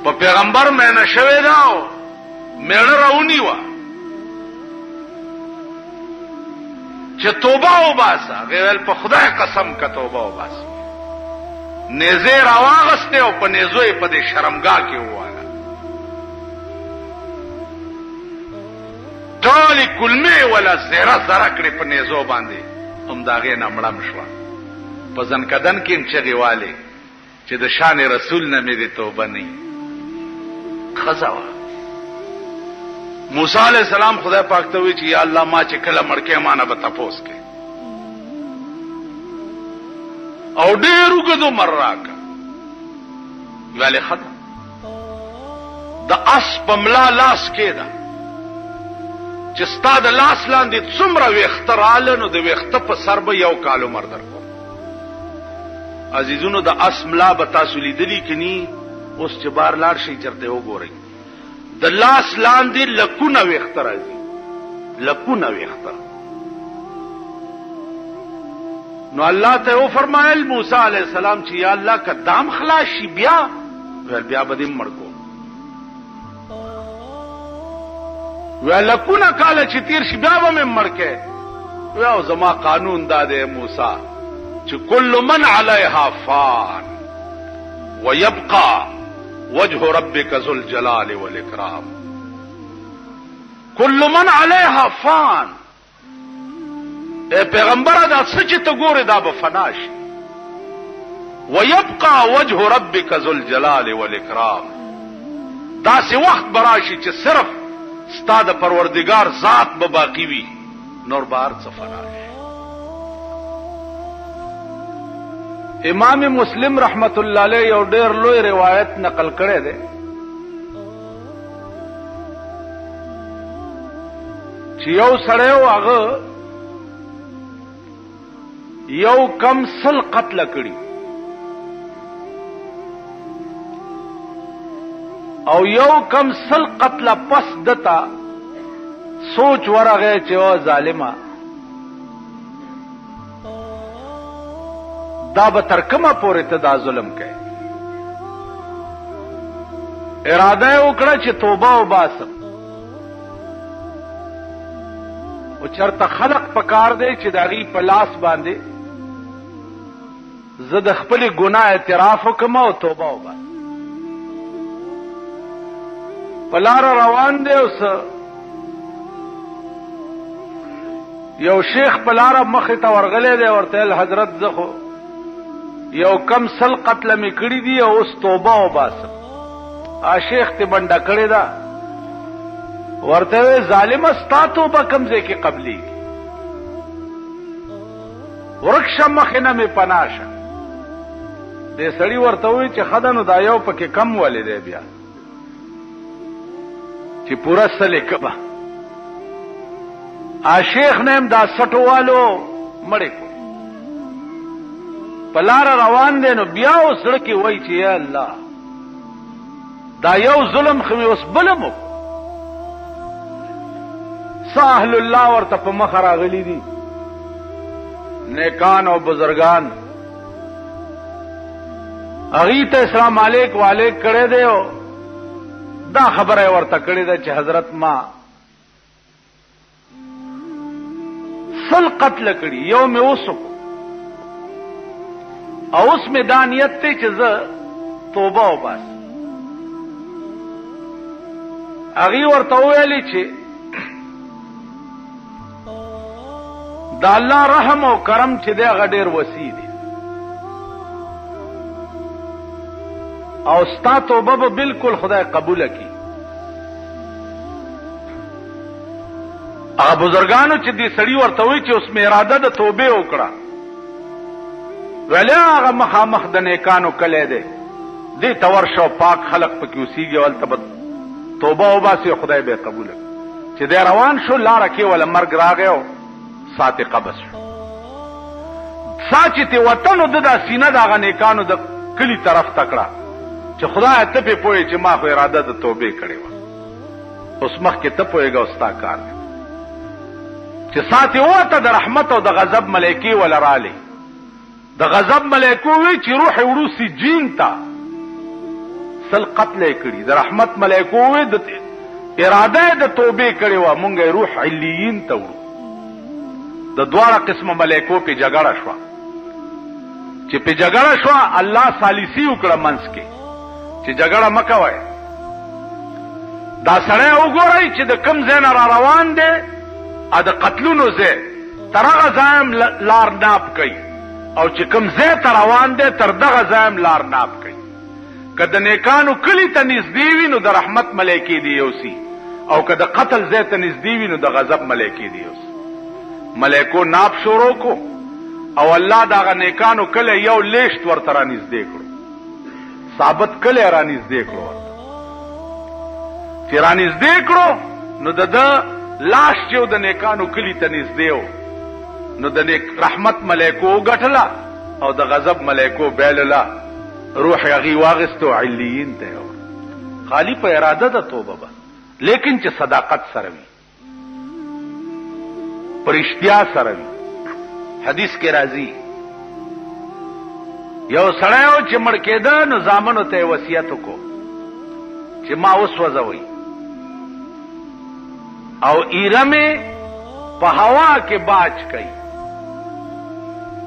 Speaker 1: په پیغمبر مې نشوي داو مېړه راونی و چې توبه او باسه غیر په خدای قسم کا توبه او باسه نیزه راواغسته او په نیزو یې په دې شرمګاه کې وواله. ټولې کلمې ولا زیره زره کړې په نیزو باندې، همداغې نه مړم شوه. په زنکدن کې هم چغې والې چې د شان رسول نه مې دې توبه نه وي. ښځه وه. موسی علیہ السلام خدای پاک ته وی چې یا الله ما چې کله مړ کې ما نه به تپوس کې او ډېر اوږد عمر راکړه. ویلې ښه ده د اس په ملا لاس کې ده چې ستا د لاس لاندې څومره ویښته راله نو د ویښته په سر به 1 کال عمر درکړو. عزیزونو د اس ملا به تاسو لیدلي که ني؟ اوس چې بار لاړ شئ چېرته وګورئ د لاس لاندې لکونه ویښته راځي، لکونه ویښته. نو الله ته وفرمایل موسی علیہ السلام چې یا الله که دام خلاص شي بیا بیا به دې مړ کوم. لکونه کاله چې تیر شي بیا به مې مړ کې. او زما قانون دا دی موسی چې کل من علیها فان ويبقى وجه ربك ذو الجلال والاکرام. کل من علیها فان. اے پیغمبر دا سچ ته ګوره دا به فنا شي. ويبقى وجه ربك ذو الجلال والاکرام. دا سي وخت براشي چې صرف ستا د پروردگار ذات به باقی وي، نور بار څه فنا شي. امام مسلم رحمت الله علیه یو ډېر لوی روایت نقل کړی دی چې یو سړی و هغه یو کم 100 قتل کړي او یو کم 100 قتل پس دتا سوچ ورغه چې او ظالما دا به تر کومه پورې ته دا ظلم کوي. اراده وکړه چې توبه وباسم او چرته خلق پکار دی چې داغي په لاس باندې زه د خپل ګناه اعتراف وکم او توبه وباسم. په لار روان دی اوس یو شیخ په لار مخې ته ورغلی دی ورته حضرت زه خو یو کم 100 قتل می کړی دی او اوس توبه وباسم. شیخ ته بنده کړی دا ورته ظالم ستا توبه کم ځای کې قبلي ورکشه مخې نه مې پناشه. دې سړي ورته وی چې خدانو دا یو پکې کم ولې دی بیا چې پورا سلې کبا. شیخ نیم دا سټوالو مړې کو پلار روان دی نو بیا اوس زړه کې وای چې یا الله دا یو ظلم خو اوس بلم ساحل الله ورته په مخ راغلي دي نیکان او بزرگان اغي ته اسلام علیک والیک کړه دی دا خبره ورته کړی ده چې حضرت ما 100 قتل کړي یو مې اوسو او اوس مې دا نیت ته چې زه توبه وباس. هغې ورته وویلې چې د الله رحم او کرم چې دی هغه ډېر وسیع دی او ستا توبه به بالکل خدای قبول کړي. هغه بزرګانو چې دې سړي ورته وایي چې اوس مې اراده د توبې وکړه ویلې هغه مخامخ د نیکانو کلی دی دې ته ورشه او پاک خلق پکې اوسېږي هلته به توبه وباسي خدای به یې قبوله کړي. چې دی روان شو لاره کې وله مرګ راغی او ساعت قبض شو. سا چې تې وطن د دا سینه د هغه نیکانو د کلي طرف ته کړه چې خدای ته پې پوهې چې ما خو اراده د توبې کړې وه اوس مخکې ته پوهېږه او ستا کار دی چې ساعت یې ووته د رحمت او د غضب ملایکې وله رالې د غضب ملایکو وی چې روح وړو سجین ته 100 قتل یې کړي. د رحمت ملایکو وی د اراده د توبې کړې وه مونږ یې روح علیین ته وړو. د دواړه قسمه ملایکو پې جګړه شوه. چې په جګړه شو الله ثالثي وکړه منځ کې چې جګړه مکوئ. دا سړی وګورئ چې د کم ځای نه را روان دی ا د قتلونو ځای تر هغه ځای هم لار ناپ کوي او چې کم ځای ته روان دی تر دغه ځای هم لار ناپ کوي. که د نیکانو کلي ته نږدې وي نو د رحمت ملایکې دي یوسي او که د قتل ځای ته نږدې وي نو د غضب ملایکې دي یوسي. ملایکو ناپ شروع کو او الله دغه نیکانو کله یو لیشت ورته را نږدې کړو، ثابت کله را نږدې کړو ورته چې را نږدې کړو نو د لاش چې د نیکانو کلی ته نږدې و نو د نیک رحمت ملایکو وګټله او د غضب ملایکو بیلله، روح هغې واغستو علیین ته یوړ. خالی په اراده ده توبه به، لیکن چې صداقت سره وي، پر اشتیا سره وي. حدیث کې راځي یو سړی و چې مړ کېده نو زامنو ته یې وصیت وکړو چې ما وسوځوئ او ایره مې په هوا کې باج کوي،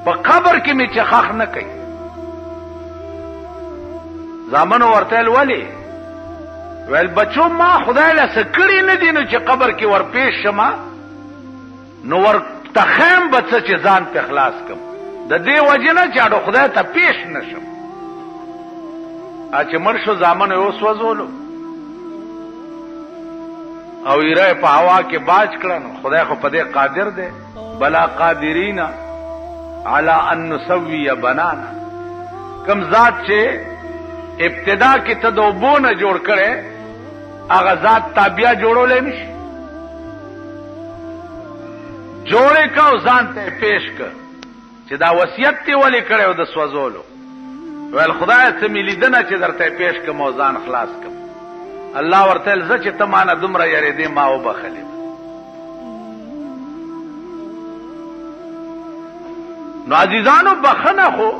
Speaker 1: په قبر کې مې چخاخ نه کوي. زامنو ورته ولې؟ ویل بچو ما خدای له څه کړي نه دي نو چې قبر کې ورپېښ شمه نو ورته خیم به څه چې ځان په خلاص کم، د دې وجې نه چې اډو خدای ته پیش نشم. چې مړ شو زامنو یې وسوځولو او ایره په هوا کې باج کړه نو خدای خو په دې قادر دی، بلا قادرین علی ان نسوی بنانا. کم ذات چې ابتدا کې ته د اوبو نه جوړ کړې هغه ذات تابیا جوړولی نشي. جوړې که او ځان ته یې پیش که چې دا وصیت دې ولې کړی و د سوځولو؟ ویل خدایه څه مې لیدنه چې درته یې پیش کم او ځان خلاص کم. الله ورته ویل زه چې ته مانه دومره یېرېدې ما وبخلې. نو عزیزانو بخنه خو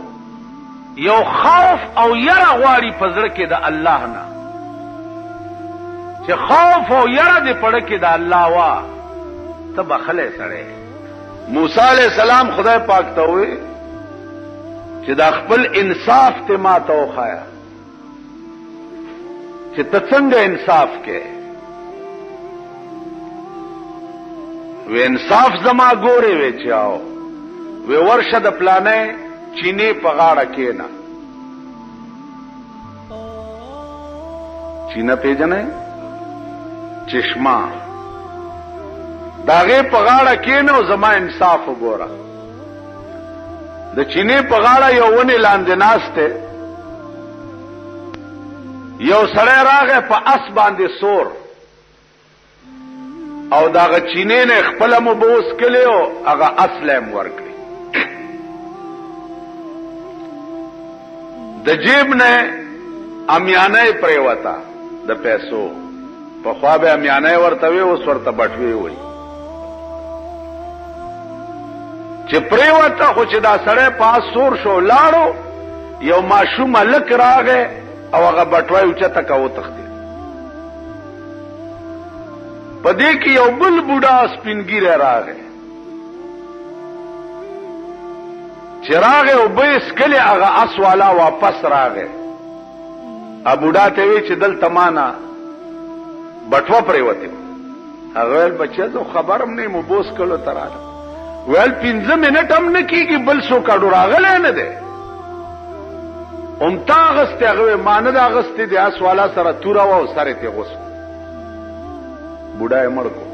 Speaker 1: یو خوف او یره غواړي په زړه کې د الله نه، چې خوف او یره دې پړه کې د الله وا ته بخلی سړی. موسی علیہ السلام خدای پاک ته وی چې دا خپل انصاف ته ما ته وښایه چې ته څنګه انصاف کې. وی انصاف زما ګورې وی چې آو وی ورشه د پلانې چینې په غاړه کېنه. چینه پیژنې؟ چشمه داغه په غاړه کېنه او زما انصاف وګوره. د چینې په غاړه یو ونې لاندې ناسته یو سړی راغی په اس باندې سور او داغه چینې نه خپله مو به وسکلې او هغه اصله یې ورکړي. د جیب نه امیانه پریوتا د پیسو په خوا به امیانه ورته وي اوس ورته بټوي وي چې پریوتا خو چې دا سړی پاس سور شو لاړو یو ماشوم لک راغې او هغه بټوي اوچته کا وتختی. په دې کې یو بل بوډا سپینګیره راغې چې راغې او به اسکلې هغه اس والا واپس راغې. بوډا ته وی چې دلته مانا بټوه پریوتی. هغه ویل بچه زه خبرم نه مو بوس کلو تراله. ویل 15 منټ هم نه کیږي بل څوک اډو راغلی نه دی. تا اغستې؟ هغه ما نه ده اغستې، د اس والا سره توره وه او سر یې ترې غوڅ کړو. بوډا یې مړ کړو.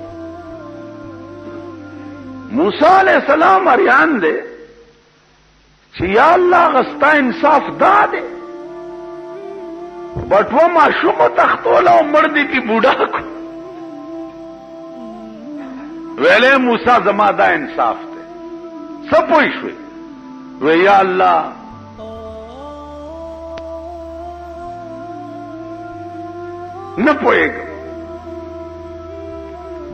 Speaker 1: موسی علیہ السلام اریان دی چې یا الله غستا انصاف دا دی بټوه ماشوم تختوله او مړ دی کې بوډا کو. ویلې موسی زما دا انصاف دی. څه پوه شوې؟ وی یا الله نه پوهېږم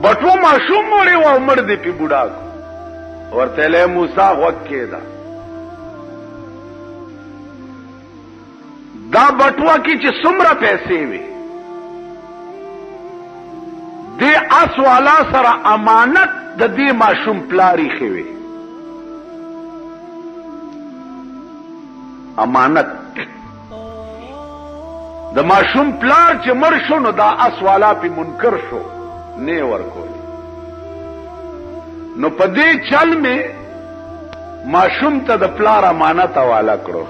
Speaker 1: بټوه ماشوم مړې و او مړ دی پې بوډا کو. ورته ویلی موسی غوږ کېده دا بټوه کې چې څومره پیسې وي دې اس والا سره امانت د دې ماشوم پلار ایښې وي. امانت. د ماشوم پلار چې مر شو نو دا اس والا پی منکر شو نه ورکولی. نو په دې چل می ماشوم ته د پلار امانت حواله کړو.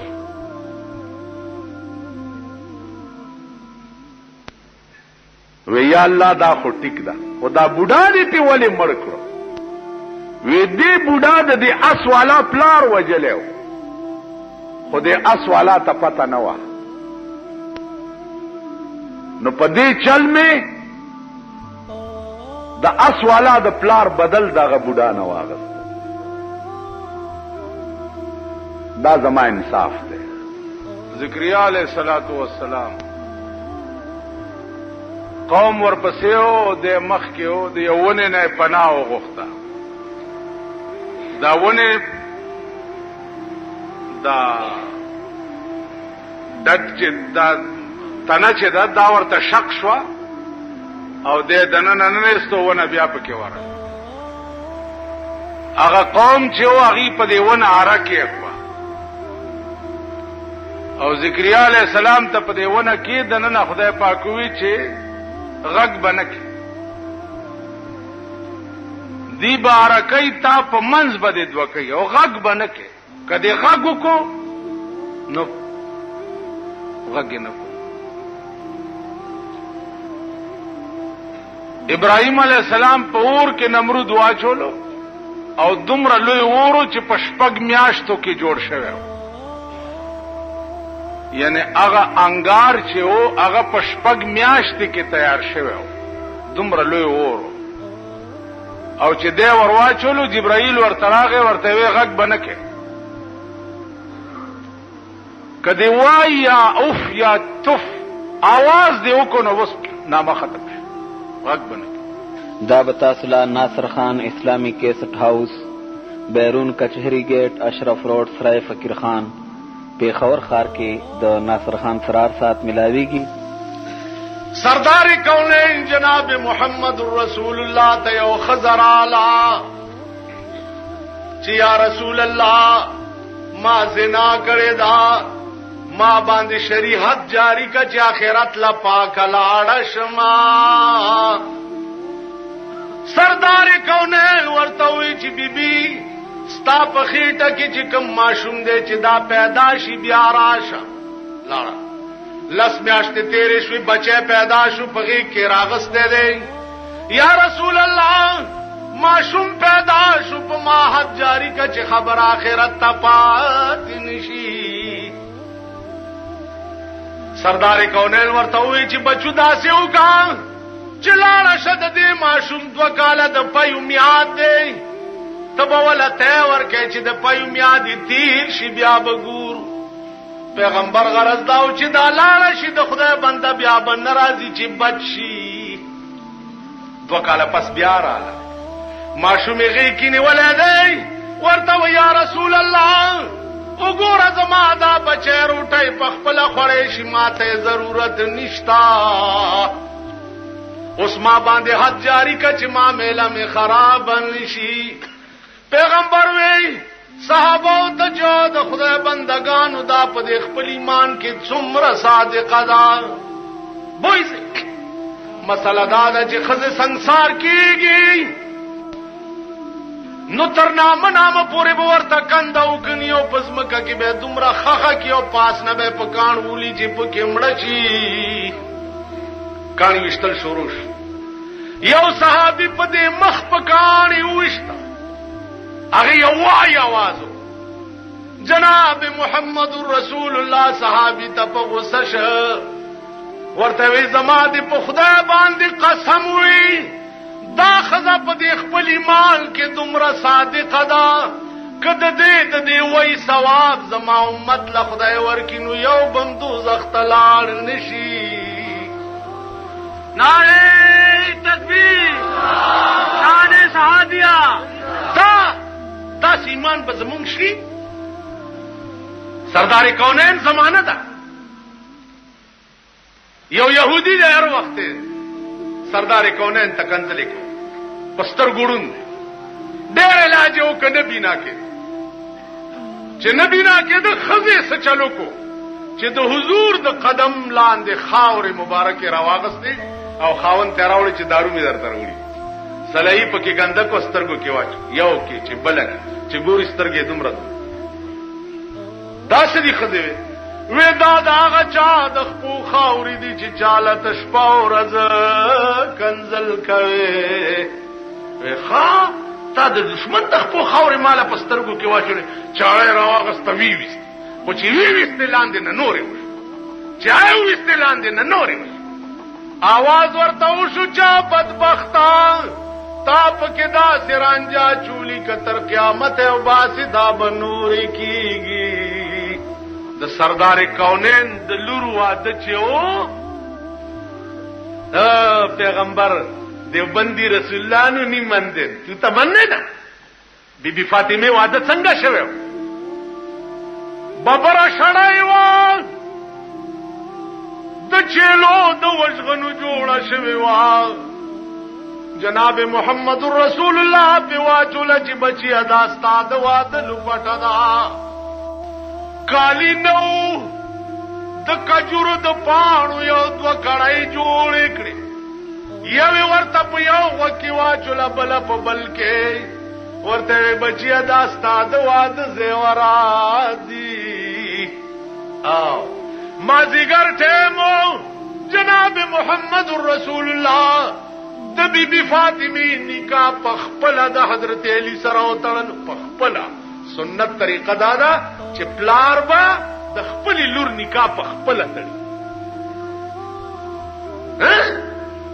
Speaker 1: وی یا الله دا خو ټیک ده خو دا بوډا دې ته ولې مړ کړو؟ وی دې بوډا د دې اس والا پلار وجلو خو دې اس والا ته پته نه وه. نو په دې چل می د اس والا د پلار بدل دغه بوډا نه واغست. دا زما انصاف دی. ذکریا علیہ الصلوۃ والسلام قوم ورپسې و د مخ کې و د یو ونې نه پناه وغوښته. دا ونې دا ډک چې دا تنه چې دا ورته شق شوه او د دننه ننستو ونه بیا پکې وره. هغه قوم چې و هغې په دې ونه اره کېښوه او ذکریا علیہ السلام ته په دې ونه کې دننه خدای پاک وی چې غږ به نه کړي. دی به اره کوي تا په منځ به دې دوه کوي او غږ به نه کړي. که دې غږ وکړو نو غږ یې نه کړو. ابراهیم علیہ السلام په اور کې نمرود واچولو او دومره لوی اورو چې په 6 میاشتو کې جوړ شوی و. یعنی هغه انګار چې و هغه په 6 میاشتې کې تیار شوی و. دومره لوی اورو او چې دی ور واچولو جبرائیل ورته راغی ورته وی غږ به نه کوي. که دی وای یا اوف یا تف آواز دی وکړو نو اوس نامه ختم شو. غږ به نه کوي.
Speaker 2: دا به تاسو له ناصر خان اسلامی کیسټ هاوس بیرون کچهری گیټ اشرف روډ سرای فقیر خان پیښور ښار کې د ناصر خان سرار سات ملاویږي.
Speaker 1: سردار کونین جناب محمد رسول الله ته یو خزر اعلی چې یا رسول الله ما زنا کړی دا ما باندې شریعت جاری کا چې آخرت لا پاک لاړ شما. سردار کونین ورته وی چې بیبي ستا په خېټه کې چې کوم ماشوم دی چې دا پیدا شي بیا راشه لاړه. 10 میاشتې تیرې شوې بچی پیدا شو په غېږ کې راغستی دی. یا رسول الله ماشوم پیدا شو په ما حد جاری کا چې خبر آخرت ته پاتې نشي. سردار کونین ورته وی چې بچو داسې وکړه چې لاړه شه د دې ماشوم 2 کاله د پیو میاد دی ته به وله تی ورکوې چې د پیو میاد یې تیر شي بیا به ګورو. پیغمبر غرض دا و چې دا لاړه شي د خدای بنده بیا به نه راځي چې بچ شي. 2 کاله پس بیا راله ماشوم یې غېږ کې نیولی دی ورته و یا رسول الله وګوره زما دا بچی روټۍ په خپله خوړی شي ما ته یې ضرورت نشته. اوس ما باندې حد جاری که چې ما میله مې خراب نشي. پیغمبر وی صحابو ته جو د خدای بندگانو دا په دې خپل ایمان کې څومره صادقه ده. بویځي مسله دا ده چې ښځې سنګسار کېږي نو تر نامه نامه پورې به ورته کنده وکني او په ځمکه کې به دومره خخه کړي او پاس نه به یې په کاڼ ولي چې پکې مړه شي. کاڼي ویشتل شروع شو. یو صحابي په دې مخ په کاڼي وویشته. هغه یو وایي اواز جناب محمد رسول الله صحابي ته په غوسه شه ورته وی زما دې په خدای باندې قسم وی دا ښځه په دې خپل ایمان کې دومره صادقه ده که د دې وایي ثواب زما امت له خدای ورکړي نو یو بم دوزخ ته لاړ نشي. نعرې تکبیر شان صحابیه داسې ایمان به زمونږ شي. سردار کونین زمانه ده. یو یهودي دی هر وخت سردار کونین ته کنځلې کوي په سترګو ړوند دی. ډېر علاج یې وکړ نه بینا کې چې نبینا کې د خزه څه چلو کو چې د حضور د قدم لاندې خاور مبارکه راواغسته او خاون تراوړي چې دارو می درته وړي سلای پکې ګنده کو سترګو کې واچ یو کې چې بلک چې ګور سترګې دومره دا څه دي خزه وې دا هغه چا د خپو خاورې دي چې چاله تشپا ورځ کنزل کوي ښا تا د دشمن د خپو خاورې ماله په سترګو کې واچولې چاړه راواغسته ویست خو چې ویست لاندې نه نورې وشو چې ویست لاندې نه نورې وشو आवाज ورته وشو چا بدبختا تا پکې دا سرانجا چولی کتر قیامت او باسی دا بنورې کیږي د سردار کونین د لور واده چې او پیغمبر دیوبندی رسول الله نو نی مندل تو ته مننه نه بیبي فاطمه واده څنګه شوه بابرا شړای و د چلو د وژغنو جوړه شوه وا جناب محمد رسول الله په واچول چې بچي ادا ستاد واده لپټا دا کالی نو د کجورو د پاڼو یو دو کړای جوړ کړي یو ورته په یو وکی واچول بل په بل کې ورته بچي ادا ستاد واده زیورا دی او مازیګر ټیمو جناب محمد رسول الله د بیبي فاطمه نکاح پخپل د حضرت علی سره وتړل پخپل سنت طریقه دا چې پلار با د خپل لور نکاح پخپل تړي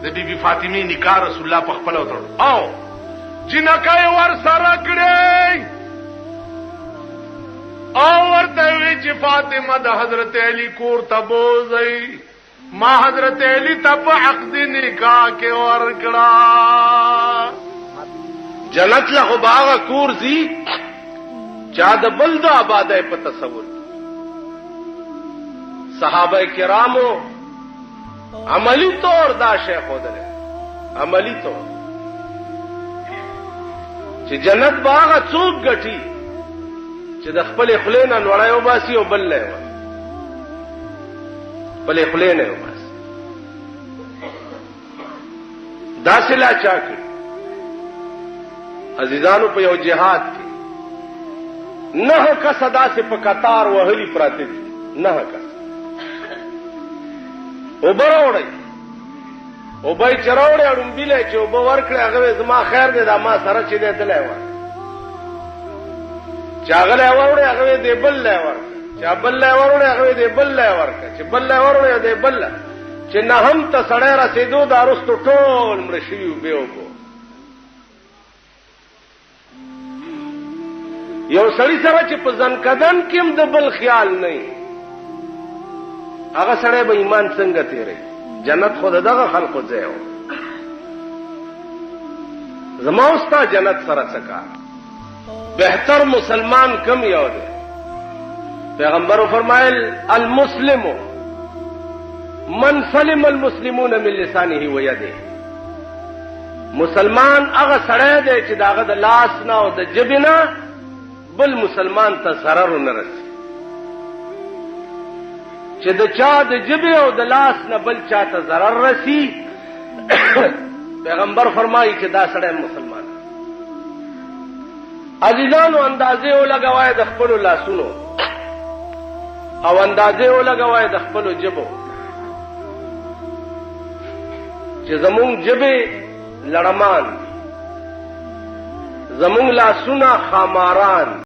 Speaker 1: د بیبي فاطمه نکاح رسول الله پخپل وتړل او جنکای ور سره کړی او ورته وی چې فاطمه د حضرت علی کور ته بوزي ما حضرت علی ته په عقد نکاح کې ورکړه جنت له باغ کور زی چا د بل د آبادای په تصور صحابه کرامو عملی طور دا شیخ ودره عملی طور چې جنت باغ څوک غټي چې د خپل خلینو نوړایو باسي او بل له خپل خلینو باسي داسلا چاکي عزیزانو په یو جهاد کې نه کس داسې په قطار وهلي پراته دي نه کس او براوړی او بای چراوړی اړم بیله چې او ورکړی هغه زما خیر دی دا ما سره چې دی دلای و چاغله وروړي هغه دې بل لا ورک چا بل لا وروړي هغه دې بل لا ورک چې بل لا وروړي دې بل چې نه هم ته سړی رسیدو دا رستو ټول مرشي به وکړو یو سړی سره چې په ځن کدن کې د بل خیال نه هغه سړی به ایمان څنګه تیري جنت خود دغه خلقو ځای و زما استا جنت سره څنګه بہتر مسلمان کم یو دے پیغمبر فرمائل المسلم من سلم المسلمون من لسانه و یده مسلمان هغه سړی دی چې داغه د لاس نه او د جبې نه بل مسلمان ته ضرر نه رسي چې د چا د جبې او د لاس نه بل چا ته ضرر رسي پیغمبر فرمایي چې دا سړی مسلمان عزیزانو اندازې ولګوای د خپل لاسونو او اندازې ولګوای د خپل جبو چې زمون جبې لړمان زمون لاسونه خماران